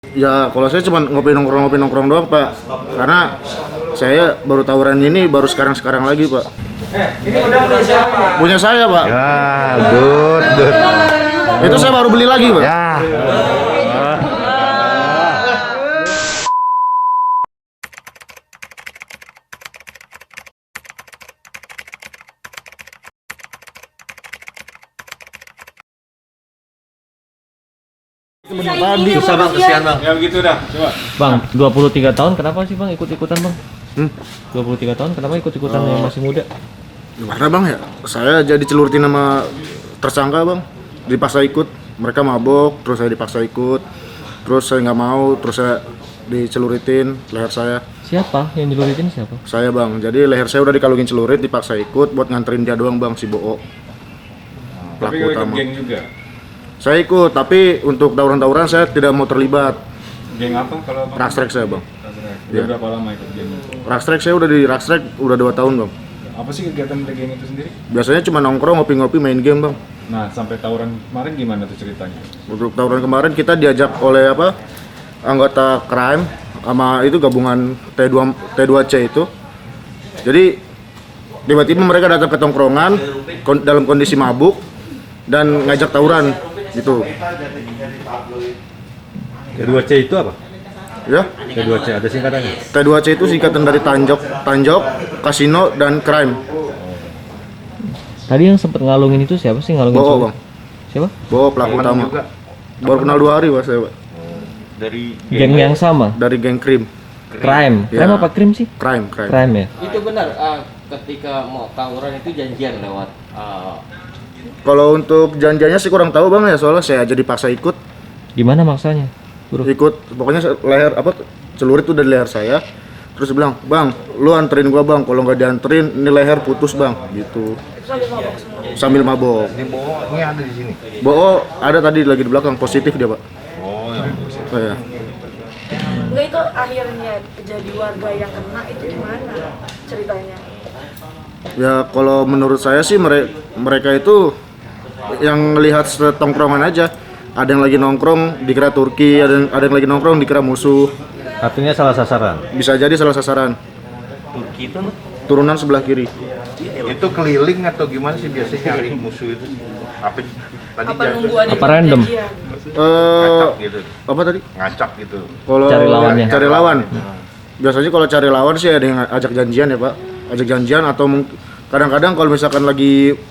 Ya kalau saya cuma ngopi nongkrong doang Pak, karena saya baru tawuran ini baru sekarang lagi Pak. Ini udah punya siapa? Punya saya Pak. Ya, good. Itu saya baru beli lagi Pak. Ya. Tadi Susah bang, kesian bang. Ya begitu dah, coba. Bang, 23 tahun kenapa sih bang ikut-ikutan bang? 23 tahun kenapa ikut-ikutan yang masih muda? gimana Bang ya? Saya jadi celurutin sama tersangka Bang. Dipaksa ikut, mereka mabok, terus saya dipaksa ikut. Terus saya nggak mau, terus saya dicelurutin leher saya. Siapa yang dilurutin siapa? Saya Bang, jadi leher saya udah dikalungin celurit, dipaksa ikut buat nganterin dia doang Bang, si Bo'o. Tapi Pelaku ikut utama. geng juga. Saya ikut, tapi untuk tawuran-tawuran saya tidak mau terlibat. Geng apa kalau bang? Rastrek saya Bang. Udah Iya. berapa lama ikut geng? Rastrek saya udah di Rastrek udah 2 tahun Bang. Apa sih kegiatan dari geng itu sendiri? Biasanya cuma nongkrong, ngopi-ngopi, main game Bang. Nah, sampai tawuran kemarin gimana tuh ceritanya? Untuk tawuran kemarin kita diajak oleh anggota crime sama itu gabungan T2C itu. Jadi tiba-tiba mereka datang ke tongkrongan dalam kondisi mabuk dan ngajak tawuran gitu. T2C itu apa? Ya, T2C ada singkatannya. T2C itu singkatan dari Tanjok, Kasino dan Crime. Tadi yang sempet ngalungin itu siapa sih ngalungin? Bo'o cowok? Bang, Siapa? Bo'o pelaku utama. Baru kenal 2 hari Pak saya Pak. Dari Geng yang sama? Dari geng Crime. Crime. Ya. Crime apa krim sih? Crime. Crime ya. Itu benar, ketika mau tawuran itu janjian lewat Kalau untuk janjiannya sih kurang tahu Bang ya, soalnya saya jadi paksa ikut. Gimana maksanya? Bro. Ikut pokoknya leher celurit udah di leher saya, terus dia bilang Bang lu anterin gua Bang, kalau nggak dianterin ini leher putus Bang gitu sambil mabok. Ini bohongnya ada di sini. Bo'o ada tadi lagi di belakang, positif dia Pak. Oh, yang positif. Oh, ya. Enggak, itu akhirnya jadi warga yang kena itu gimana ceritanya? Ya kalau menurut saya sih mereka itu yang lihat setongkrongan aja. Ada yang lagi nongkrong dikira Turki, ada yang lagi nongkrong dikira musuh. Artinya salah sasaran. Bisa jadi salah sasaran. Turki itu Turunan sebelah kiri. itu keliling atau gimana sih biasanya nyari musuh itu? Apa tadi Apa nunggu ada Apa random? janjian? ngacak gitu. Apa tadi? Ngacak gitu. Kalau Cari lawannya. Cari lawan. Biasanya kalau cari lawan sih ada yang ajak janjian ya Pak. Ajak janjian atau kadang-kadang kalau misalkan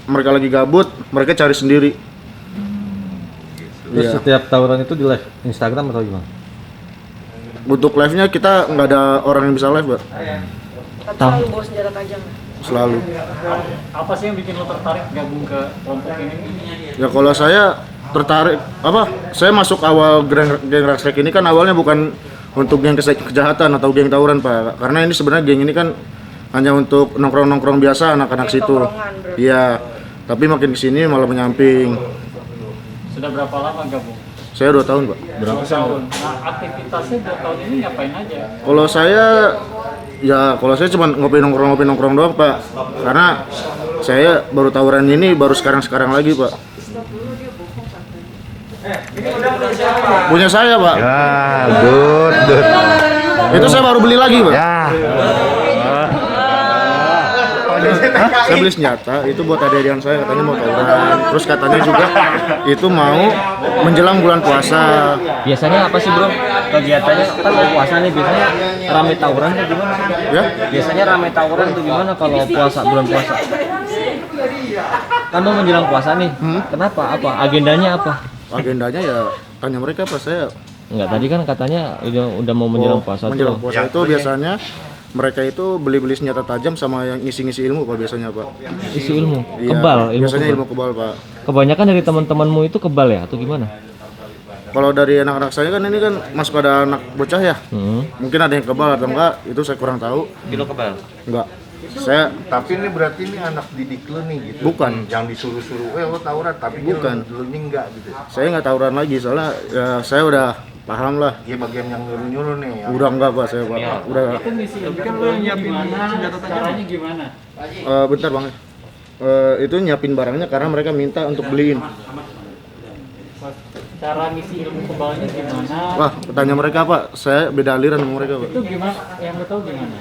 mereka lagi gabut, mereka cari sendiri. Terus Iya. setiap tawuran itu di live Instagram atau gimana? Untuk live-nya kita nggak ada orang yang bisa live, Pak. Tapi selalu bawa senjata tajam. Selalu. Apa sih yang bikin lo tertarik gabung ke kelompok ini? Ya kalau saya tertarik saya masuk awal geng Rastrek ini kan awalnya bukan untuk geng kejahatan atau geng tawuran Pak, karena ini sebenarnya geng ini kan hanya untuk nongkrong biasa anak-anak Geng situ. tongkrongan, bro. Iya, tapi makin kesini malah menyamping. Sudah berapa lama gabung? Saya 2 tahun Pak. Berapa tahun? Nah, aktivitasnya 2 tahun ini ngapain aja? Kalau saya cuma ngopi nongkrong doang Pak, karena saya baru tawuran ini baru sekarang lagi Pak. Ini udah punya siapa? Punya saya Pak. Ya, good. Itu saya baru beli lagi Pak. Ya. Saya beli senjata itu buat adik-adikan saya, katanya mau tawuran. Terus katanya juga itu mau menjelang bulan puasa. Biasanya apa sih bro? Kegiatannya kan mau puasa nih, biasanya rame tawuran tuh gimana? Ya, Biasanya rame tawuran tuh gimana kalau puasa, bulan puasa? Kan mau menjelang puasa nih. Kenapa? Apa? Agendanya apa? agendanya ya tanya mereka apa saya. Enggak, tadi kan katanya udah mau menjelang puasa Menjelang tuh. puasa itu biasanya mereka itu beli senjata tajam sama yang ngisi-ngisi ilmu Pak biasanya Pak. Isi ilmu, Iya, kebal, ilmu biasanya kebal. ilmu kebal Pak. Kebanyakan dari teman-temanmu itu kebal ya atau gimana? Kalau dari anak-anak saya kan ini kan masih pada anak bocah ya. Mungkin ada yang kebal atau enggak, itu saya kurang tahu. kilo kebal. Enggak. Saya Tapi ini berarti ini anak didik lu nih gitu. Bukan. Yang disuruh-suruh, lo tawuran tapi Bukan. lu enggak gitu. saya nggak tawuran lagi soalnya ya saya udah paham lah. Dia bagian yang nyuruh-nyuruh nih. Yang Udah enggak Pak saya Pak. Udah Itu misi kan lo yang nyiapin senjata tajam. Caranya gimana? bentar Bang. Itu nyiapin barangnya karena mereka minta untuk beliin. cara ngisi ilmu kebalnya gimana? Wah, tanya mereka Pak, saya beda aliran sama mereka Pak. Itu gimana? Yang lo tahu gimana?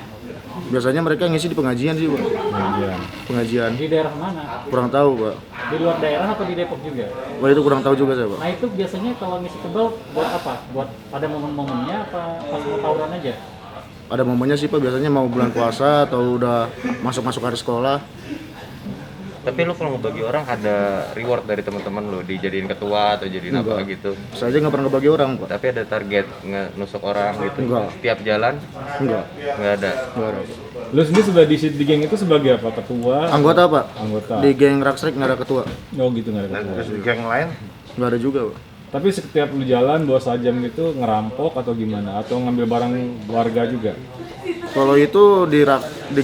Biasanya mereka ngisi di pengajian sih Pak. Pengajian. Di daerah mana? Kurang tahu Pak. Di luar daerah atau di Depok juga? Wah itu kurang tahu juga saya Pak. Nah itu biasanya kalau ngisi kebal buat apa? Buat pada momen-momennya apa pas mau tawuran aja? Ada momennya sih Pak, biasanya mau bulan puasa atau udah masuk hari sekolah. Tapi lu kalau ngebagi orang ada reward dari teman-teman lu dijadiin ketua atau jadiin apa gitu. Saya aja nggak pernah ngebagi orang Pak. Tapi ada target nusuk orang gitu. Enggak. Tiap jalan Enggak. nggak ada. Enggak ada. Lu sendiri sebagai di geng itu sebagai apa? Ketua? Anggota Pak. Anggota. Di geng Raksrek nggak ada ketua. Oh gitu nggak ada Dan ketua. terus di geng lain Nggak ada juga Pak. Tapi setiap lu jalan bawa sajam gitu ngerampok atau gimana? Atau ngambil barang warga juga? Kalau itu di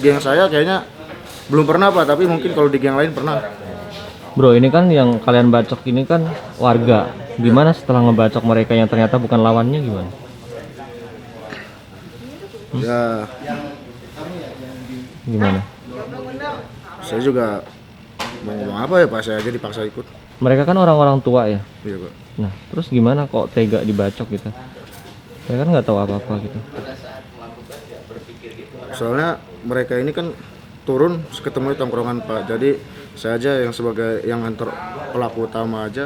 geng saya kayaknya belum pernah Pak, tapi mungkin kalau di geng lain pernah. Bro, ini kan yang kalian bacok ini kan warga. Gimana setelah ngebacok mereka yang ternyata bukan lawannya gimana? Ya, Gimana? saya juga mau ngomong apa ya Pak, saya aja dipaksa ikut. Mereka kan orang-orang tua ya. Iya Pak. Nah, terus gimana kok tega dibacok gitu? Saya kan nggak tahu apa-apa gitu. Soalnya mereka ini kan turun ketemu di tongkrongan Pak. Jadi saya aja yang sebagai yang nganter pelaku utama aja,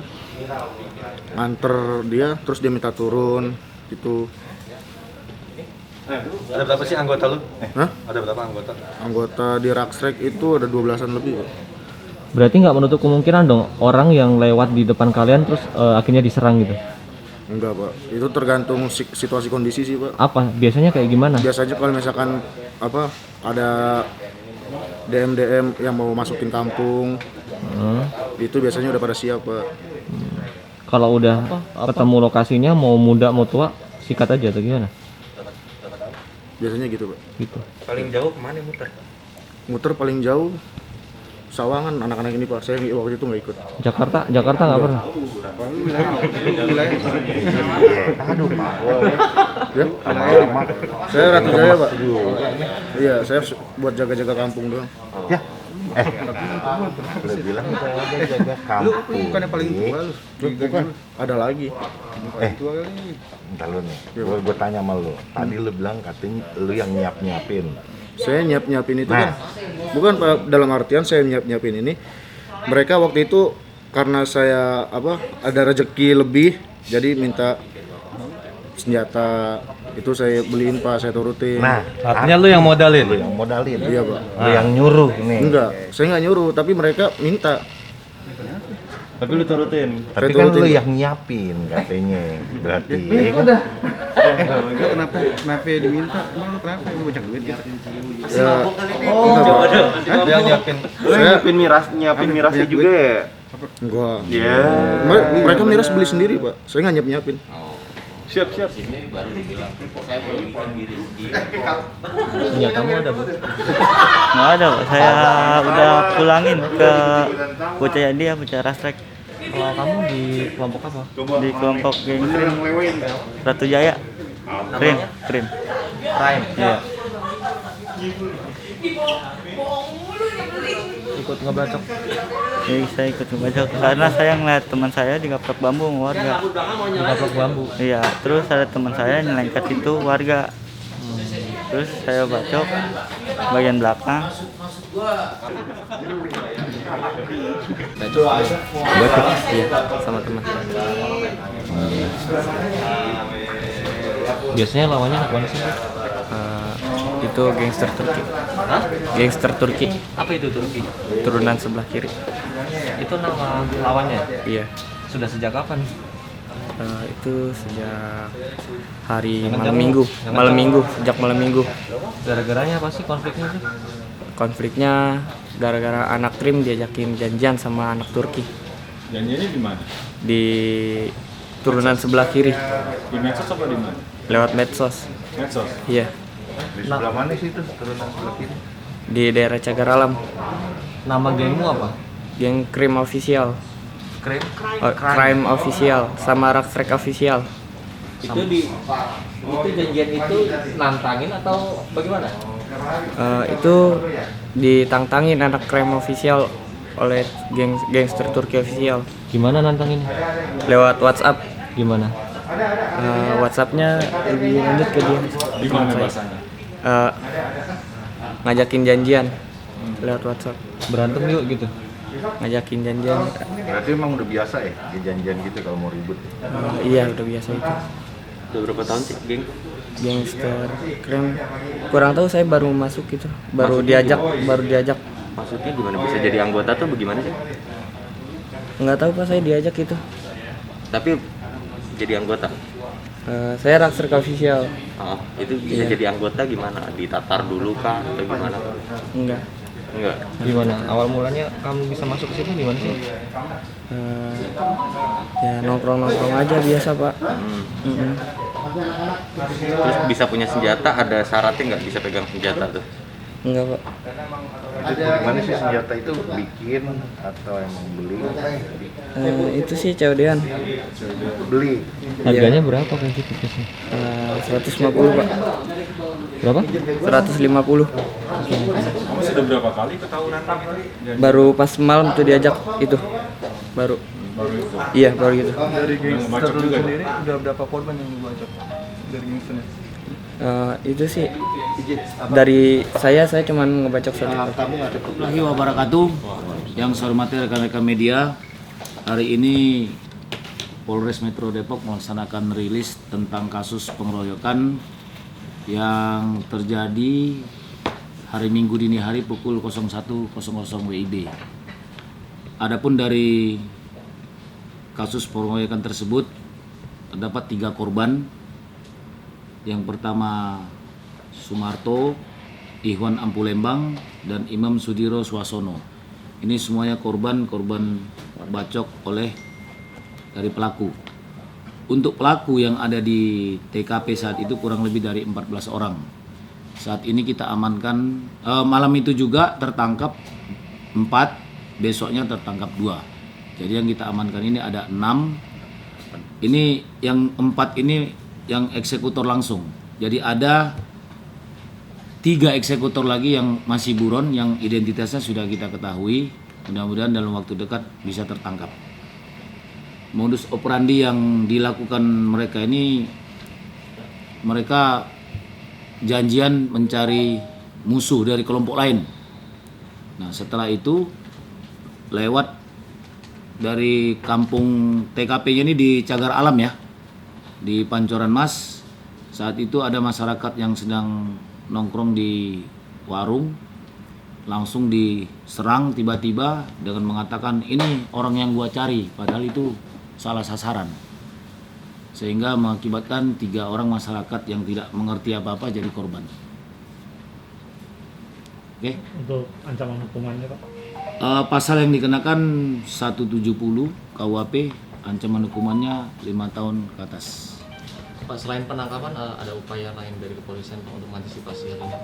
nganter dia, terus dia minta turun gitu. Ada berapa sih anggota lu? Hah? Ada berapa anggota? Anggota di Raksrek itu ada 12-an lebih Pak. Berarti nggak menutup kemungkinan dong orang yang lewat di depan kalian terus akhirnya diserang gitu? Enggak Pak, itu tergantung situasi kondisi sih Pak. Apa? Biasanya kayak gimana? Biasanya kalau misalkan apa ada DM yang mau masukin kampung, itu biasanya udah pada siap Pak. Kalau udah ketemu lokasinya mau muda mau tua sikat aja atau gimana? Biasanya gitu Pak. Gitu. Paling jauh kemana muter? Muter paling jauh Sawangan anak-anak ini Pak. Saya waktu itu nggak ikut. Jakarta nggak pernah. aduh Pak. Ya? Saya Ratu Jaya Pak. Iya, saya buat jaga-jaga kampung doang. Ya. Lu bilang jaga kampung. Lu bukan yang paling tua lu. Bukan, ada lagi. Entar lu nih. Gua tanya sama lu. Tadi lu bilang katanya lu yang nyiapin. Saya nyiapin itu kan bukan Pak, dalam artian saya nyiapin ini. Mereka waktu itu karena saya ada rezeki lebih, jadi minta senjata, itu saya beliin Pak, saya turutin. Nah, Artinya lu yang modalin? lu yang modalin. Iya Pak. Lu yang nyuruh nih. Enggak, saya nggak nyuruh, tapi mereka minta. Tapi lu turutin. Tapi Saya kan turutin, lu Pak. yang nyiapin katanya. Berarti Kenapa diminta? Emang lu kenapa mau banyak duit gitu? Ya, enggak, Pak. Lu yang nyiapin. Lu nyiapin mirasnya juga ya? Enggak. Iya. Mereka miras beli sendiri Pak, saya nggak nyiapin. Siap. Senjatamu ada Bu? Nggak ada, Pak. Saya udah pulangin ke bocah Rastrek. Kalau kamu di kelompok apa? Di kelompok geng Krim Ratu Jaya. Krim. Prime. Iya. Ikut ngebacok. Jadi saya ikut ngebacok karena saya ngeliat teman saya digaprak bambu sama warga. Digaprak bambu. Iya, terus ada teman saya nyelengkat itu warga. Terus saya bacok bagian belakang. Bacok. Iya, sama teman. Biasanya lawannya anak mana sih? Itu gangster Turki. Hah? Gangster Turki, Apa itu Turki? turunan sebelah kiri. Itu nama lawannya. Iya. Sudah sejak kapan? Itu sejak hari Jangan malam jauh. minggu. Jangan Malam jauh. minggu, sejak malam minggu. Gara-garanya apa sih konfliknya itu? Konfliknya gara-gara anak Krim diajakin janjian sama anak Turki Janjiannya di mana? di turunan sebelah kiri Di medsos apa di mana? lewat medsos. Medsos. Iya, di sebelah mana sih itu turunan sebelah kiri? di daerah Cagar Alam. Nama gengmu apa? Geng Krim Official, Krim? Crime Official sama Raksrek Official. Itu janjian itu nantangin atau bagaimana? Itu ditantangin anak Crime Official oleh gangster Turki Official Gimana nantangin? lewat WhatsApp. Gimana? WhatsApp-nya lebih lanjut ke dia. Gimana bahasanya? Ngajakin janjian lewat WhatsApp. Berantem yuk gitu. Ngajakin janjian. Berarti emang udah biasa ya janjian gitu kalau mau ribut. Iya, udah biasa itu. Udah berapa tahun sih, geng? Gangster keren. Kurang tahu, saya baru masuk gitu. Baru diajak. Maksudnya gimana bisa jadi anggota tuh bagaimana sih? Nggak tahu Pak, saya diajak gitu. Tapi jadi anggota? Saya Rakser official. Itu bisa jadi anggota gimana? Ditatar dulu kah atau gimana? Enggak. Gimana? Awal mulanya kamu bisa masuk ke situ gimana sih? Ya nongkrong aja biasa Pak. Terus bisa punya senjata, ada syaratnya nggak bisa pegang senjata tuh? Enggak Pak. Itu gimana sih senjata itu bikin atau emang beli? Itu sih COD-an. Beli. Harganya berapa kayak gitu sih? 150 Pak. Berapa? 150. Sudah berapa kali ketawuran? Baru pas malam tuh diajak itu. Baru itu. Iya, baru gitu. Dari gangster dulu sendiri udah berapa korban yang dibacok dari gangsternya? Itu sih dari saya cuma ngebacok satu. Warahmatullahi wabarakatuh. Yang saya hormati rekan-rekan media, hari ini Polres Metro Depok melaksanakan rilis tentang kasus pengeroyokan yang terjadi hari Minggu dini hari pukul 01.00 WIB. Adapun dari kasus pengeroyokan tersebut terdapat 3 korban. Yang pertama Sumarto, Ikhwan Ampulembang, dan Imam Sudiro Swasono. Ini semuanya korban bacok oleh dari pelaku. Untuk pelaku yang ada di TKP saat itu kurang lebih dari 14 orang. Saat ini kita amankan, malam itu juga tertangkap 4, besoknya tertangkap 2. Jadi yang kita amankan ini ada 6. Ini yang 4 ini yang eksekutor langsung. Jadi ada 3 eksekutor lagi yang masih buron, yang identitasnya sudah kita ketahui. Mudah-mudahan dalam waktu dekat bisa tertangkap. Modus operandi yang dilakukan mereka ini, mereka janjian mencari musuh dari kelompok lain. Nah, setelah itu lewat dari kampung TKP-nya ini di Cagar Alam ya, di Pancoran Mas. Saat itu ada masyarakat yang sedang nongkrong di warung, langsung diserang tiba-tiba dengan mengatakan ini orang yang gua cari, padahal itu salah sasaran, sehingga mengakibatkan 3 orang masyarakat yang tidak mengerti apa-apa jadi korban. Oke. Untuk ancaman hukumannya Pak? Pasal yang dikenakan 170 KUHP, ancaman hukumannya 5 tahun ke atas. Pak, selain penangkapan ada upaya lain dari kepolisian Pak untuk mengantisipasi hal ini?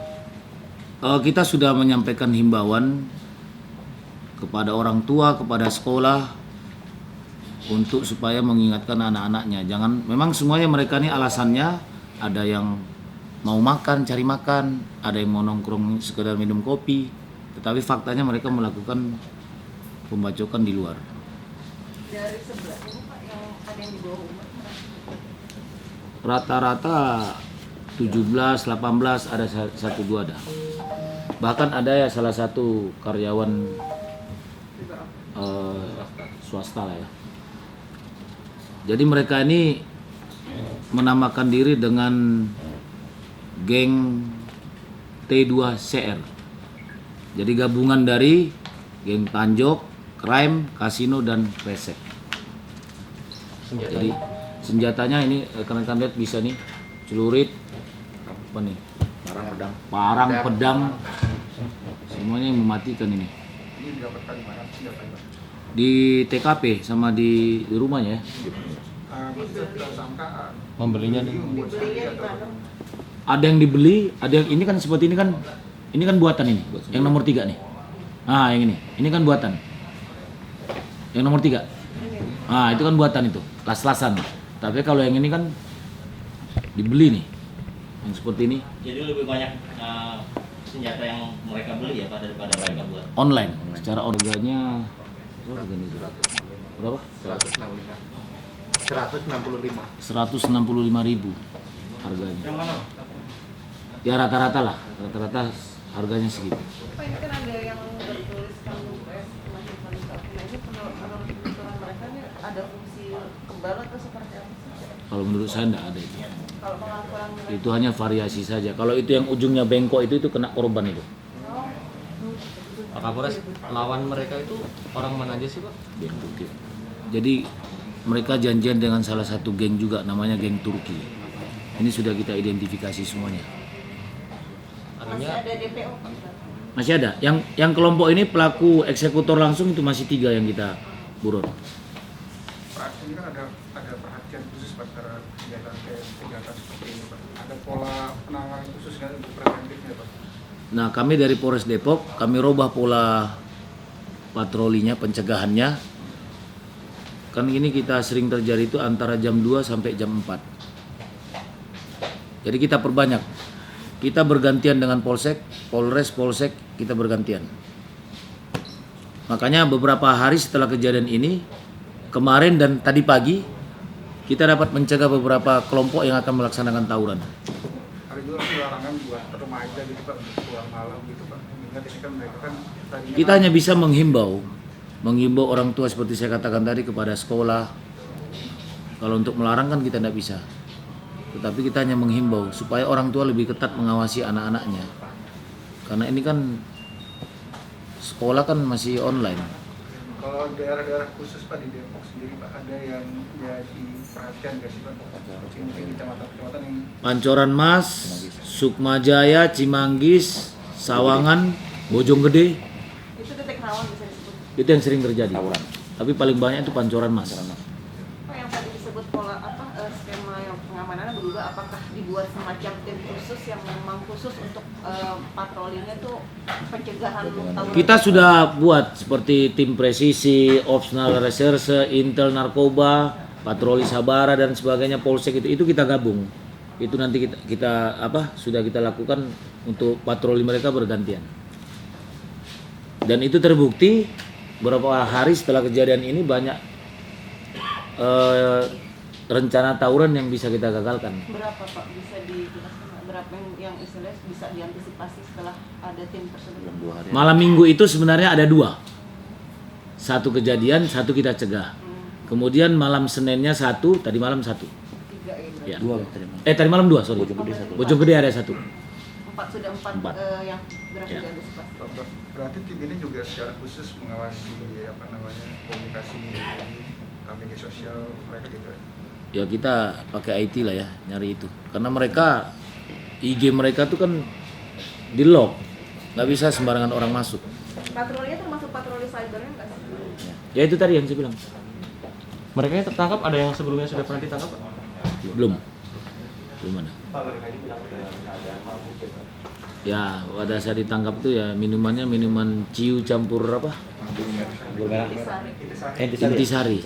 Kita sudah menyampaikan himbauan kepada orang tua, kepada sekolah untuk supaya mengingatkan anak-anaknya. Jangan, memang semuanya mereka ini alasannya ada yang mau makan, cari makan, ada yang mau nongkrong sekedar minum kopi, tetapi faktanya mereka melakukan pembacokan di luar. Dari sebelah ini Pak yang ada yang di bawah umur? Rata-rata 17, 18, ada 1-2 ada. Bahkan ada ya salah satu karyawan swasta lah ya. Jadi mereka ini menamakan diri dengan geng T2CR. Jadi gabungan dari geng Tanjok, Crime, Kasino, dan Resek. Jadi senjatanya ini rekan-rekan lihat bisa nih, celurit, apa nih? Parang pedang, semuanya yang mematikan ini. Di TKP sama di rumahnya ya. Membelinya nih. Ada yang dibeli, ada yang ini kan seperti ini kan buatan ini, yang nomor 3 nih. Nah yang ini kan buatan. Yang nomor 3. Nah itu kan buatan itu, las-lasan. Tapi kalau yang ini kan dibeli nih, yang seperti ini. Jadi lebih banyak senjata yang mereka beli ya Pak daripada mereka buat Online, secara harganya berapa? 165.000 harganya. Yang mana? Ya rata-rata lah, rata-rata harganya segitu. Pak, ini kan ada yang bertuliskan nah ini penelusuran mereka ini ada fungsi kebal atau seperti apa sih? Kalau menurut saya enggak ada itu. Kalau pengakuan mereka Itu hanya variasi saja. Kalau itu yang ujungnya bengkok itu kena korban itu. Pak Kapolres, lawan mereka itu orang mana aja sih Pak? Geng Turki. Jadi mereka janjian dengan salah satu geng juga namanya geng Turki. Ini sudah kita identifikasi semuanya. masih ada DPO Pak? Masih ada. Yang kelompok ini pelaku eksekutor langsung itu masih 3 yang kita buron. Pak, ini kan ada perhatian khusus Pak terhadap kegiatan seperti ini Pak. Ada pola penanganan khusus kan untuk preventifnya Pak. Nah, kami dari Polres Depok, kami robah pola patrolinya, pencegahannya. Kan ini kita sering terjadi itu antara jam 2 sampai jam 4. Jadi kita perbanyak. Kita bergantian dengan Polsek, Polres, Polsek, kita bergantian. Makanya beberapa hari setelah kejadian ini, kemarin dan tadi pagi, kita dapat mencegah beberapa kelompok yang akan melaksanakan tawuran. Ada juga larangan buat remaja gitu Pak, untuk pulang malam gitu Pak. Mengingat ini kan mereka kan tadinya Kita hanya bisa menghimbau orang tua seperti saya katakan tadi kepada sekolah. Kalau untuk melarang kan kita tidak bisa. Tetapi kita hanya menghimbau supaya orang tua lebih ketat mengawasi anak-anaknya. Karena ini kan sekolah kan masih online. kalau daerah-daerah khusus Pak di Depok sendiri Pak, ada yang jadi perhatian nggak sih Pak? Mungkin kecamatan-kecamatan yang Pancoran Mas, Sukmajaya, Cimanggis, Sawangan, Bojonggede, Itu titik rawan bisa disebut. itu yang sering terjadi. Tapi paling banyak itu Pancoran Mas. Pak, yang tadi disebut pola skema yang pengamanannya berubah, apakah dibuat semacam tim khusus yang memang khusus untuk patrolinya tuh pencegahan tawuran? Kita sudah buat seperti tim presisi, opsional reserse, intel narkoba, patroli sabara dan sebagainya, polsek itu kita gabung. Itu nanti kita sudah kita lakukan untuk patroli mereka bergantian. Dan itu terbukti beberapa hari setelah kejadian ini banyak rencana tawuran yang bisa kita gagalkan. Berapa Pak bisa dijelaskan? Berapa yang istilahnya bisa diantisipasi setelah ada tim tersebut? Malam minggu itu sebenarnya ada 2. Satu kejadian, satu kita cegah. Kemudian malam Seninnya 1, tadi malam 1. 3 ini. Ya. Tadi malam 2, sorry. Bojong Gede ada 1. 4 sudah 4 Empat. yang berhasil Ya. diantisipasi. berarti tim ini juga secara khusus mengawasi komunikasi media sosial mereka gitu ya? Ya kita pakai IT lah ya, nyari itu. Karena mereka IG mereka tuh kan di lock, nggak bisa sembarangan orang masuk. Patrolinya termasuk patroli cybernya nggak sih? Ya itu tadi yang saya bilang. Mereka yang tertangkap ada yang sebelumnya sudah pernah ditangkap Pak? Belum ada. Ya pada saat ditangkap tuh ya minumannya minuman ciu campur apa? Intisari. Intisari.